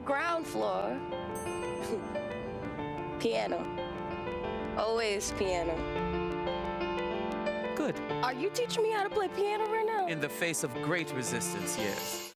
ground floor. Piano. Always piano. Good. Are you teaching me how to play piano right now? In the face of great resistance, yes.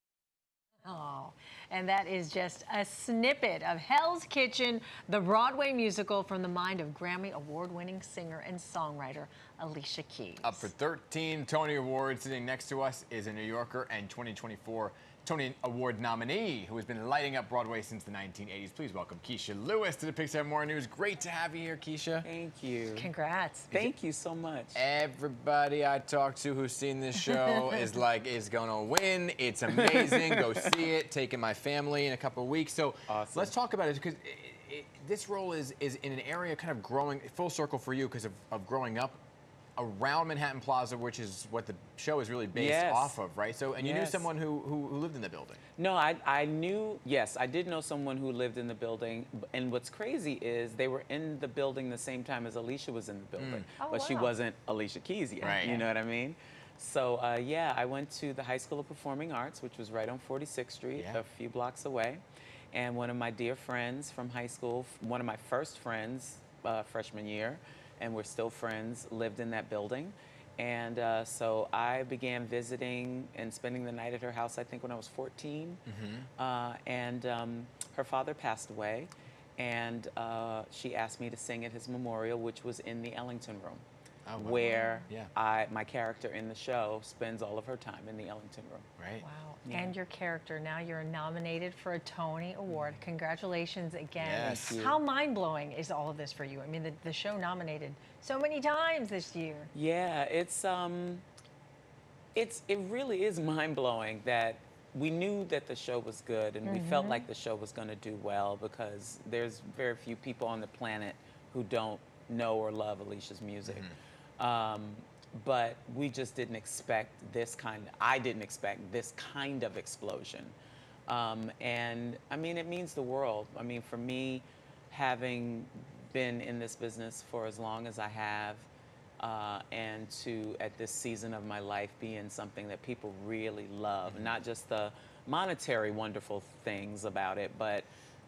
Oh, and that is just a snippet of Hell's Kitchen, the Broadway musical from the mind of Grammy Award-winning singer and songwriter Alicia Keys. Up for 13 Tony Awards. Sitting next to us is a New Yorker and 2024 Tony Award nominee who has been lighting up Broadway since the 1980s. Please welcome Kecia Lewis to the PIX11 Morning News. Great to have you here, Kecia. Thank you. Congrats. Thank you so much. Everybody I talk to who's seen this show is like, is gonna win. It's amazing. Go see it. Taking my family in a couple of weeks. So awesome. Let's talk about it, because this role is in an area kind of growing full circle for you because of growing up around Manhattan Plaza, which is what the show is really based off of, right? So, and you knew someone who lived in the building. No, I knew, yes, I did know someone who lived in the building. And what's crazy is they were in the building the same time as Alicia was in the building. Oh, but wow. she wasn't Alicia Keys yet, right. You know what I mean? So, yeah, I went to the High School of Performing Arts, which was right on 46th Street, a few blocks away. And one of my dear friends from high school, one of my first friends, freshman year, and we're still friends, lived in that building. And so I began visiting and spending the night at her house, I think when I was 14. And her father passed away, and she asked me to sing at his memorial, which was in the Ellington Room, where my character in the show spends all of her time, in the Ellington Room. Right. Wow. And your character, now you're nominated for a Tony Award. Congratulations again. Yes. Thank you. How mind-blowing is all of this for you? I mean, the show nominated so many times this year. Yeah, it really is mind-blowing that we knew that the show was good, and we felt like the show was going to do well, because there's very few people on the planet who don't know or love Alicia's music. But we just didn't expect this I didn't expect this kind of explosion. And I mean, it means the world. I mean, for me, having been in this business for as long as I have, and to, at this season of my life, be in something that people really love, not just the monetary wonderful things about it, but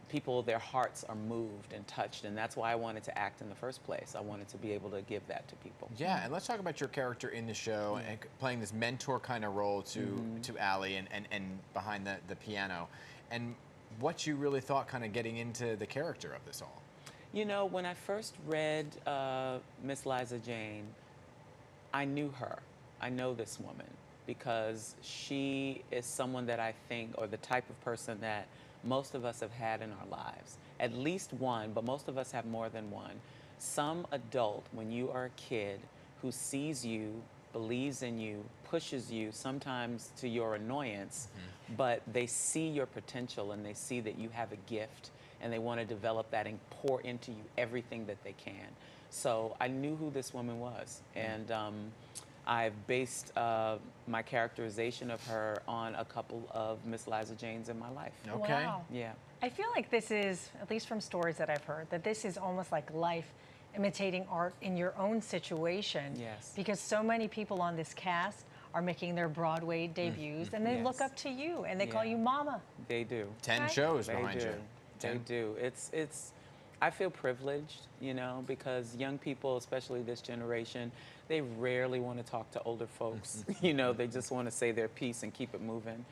people, their hearts are moved and touched, and that's why I wanted to act in the first place. I wanted to be able to give that to people. Yeah, and let's talk about your character in the show and playing this mentor kind of role to Allie and behind the piano, and what you really thought kind of getting into the character of this all. You know, when I first read Miss Liza Jane, I knew her. I know this woman because she is someone that I think, or the type of person that most of us have had in our lives. At least one, but most of us have more than one. Some adult, when you are a kid, who sees you, believes in you, pushes you, sometimes to your annoyance, but they see your potential and they see that you have a gift, and they want to develop that and pour into you everything that they can. So I knew who this woman was, and I've based my characterization of her on a couple of Miss Liza Janes in my life. Okay. Wow. Yeah. I feel like this is, at least from stories that I've heard, that this is almost like life imitating art in your own situation. Yes. Because so many people on this cast are making their Broadway debuts, and they look up to you, and they call you Mama. They do. 10 shows They behind do. you. They do. I feel privileged, you know, because young people, especially this generation, they rarely want to talk to older folks. You know, they just want to say their piece and keep it moving.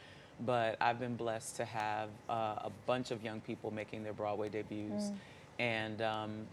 But I've been blessed to have a bunch of young people making their Broadway debuts. And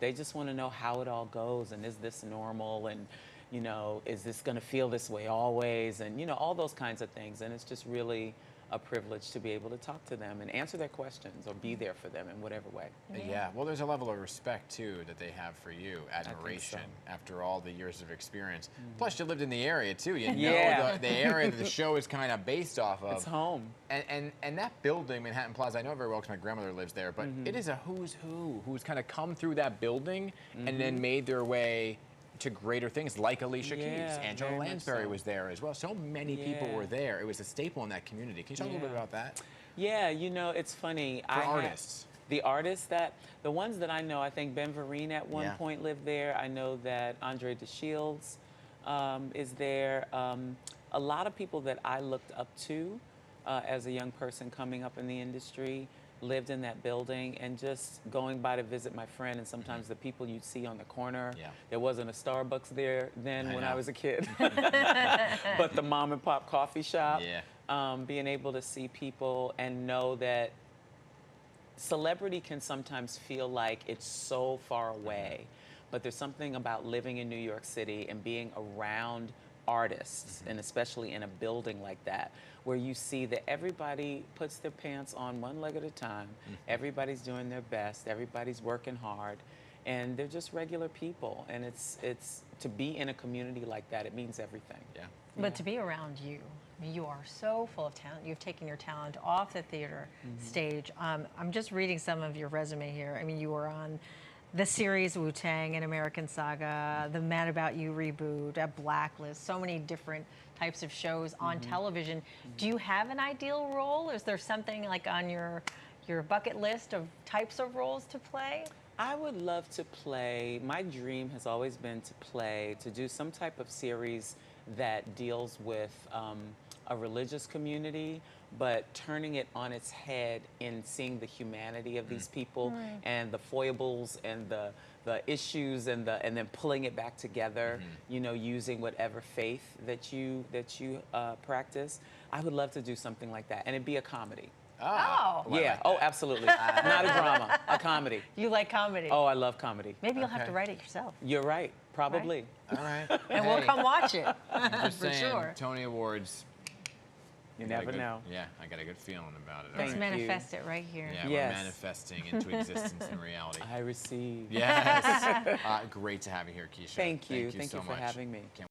they just want to know how it all goes, and is this normal, and, you know, is this going to feel this way always, and, you know, all those kinds of things. And it's just really a privilege to be able to talk to them and answer their questions or be there for them in whatever way. Yeah, well, there's a level of respect, too, that they have for you, admiration, after all the years of experience. Plus, you lived in the area, too. You know the area that the show is kind of based off of. It's home. And that building, Manhattan Plaza, I know it very well because my grandmother lives there, but it is a who's who who's kind of come through that building and then made their way to greater things, like Alicia Keys. Angela Lansbury was there as well. So many people were there. It was a staple in that community. Can you talk a little bit about that? Yeah, you know, it's funny. For artists. The ones that I know, I think Ben Vereen at one point lived there. I know that Andre DeShields is there. A lot of people that I looked up to as a young person coming up in the industry lived in that building, and just going by to visit my friend, and sometimes the people you'd see on the corner. Yeah. There wasn't a Starbucks there then when I know. was a kid, but the mom and pop coffee shop. Yeah. Being able to see people and know that celebrity can sometimes feel like it's so far away, but there's something about living in New York City and being around artists, and especially in a building like that, where you see that everybody puts their pants on one leg at a time, everybody's doing their best, everybody's working hard, and they're just regular people. And it's to be in a community like that, it means everything. Yeah. But to be around you, I mean, you are so full of talent. You've taken your talent off the theater stage. I'm just reading some of your resume here. I mean, you were on the series Wu-Tang and American Saga, the Mad About You reboot, Blacklist, so many different types of shows on television. Do you have an ideal role? Is there something like on your bucket list of types of roles to play? I would love to play, my dream has always been to do some type of series that deals with a religious community, but turning it on its head in seeing the humanity of these people and the foibles and the issues and then pulling it back together, you know, using whatever faith that you practice. I would love to do something like that, and it'd be a comedy. Oh. Yeah, oh, absolutely. Not a drama, a comedy. You like comedy? Oh, I love comedy. Maybe you'll have to write it yourself. You're right, probably. All right. And we'll come watch it. Just for saying, sure. Tony Awards. You I got a never good- know. Yeah, I got a good feeling about it. Let's Thank All right. you. manifest it right here. Yeah, Yes. we're manifesting into existence and reality. I receive. Yes. Great to have you here, Kecia. Thank you. so Thank you for much. having me. Can't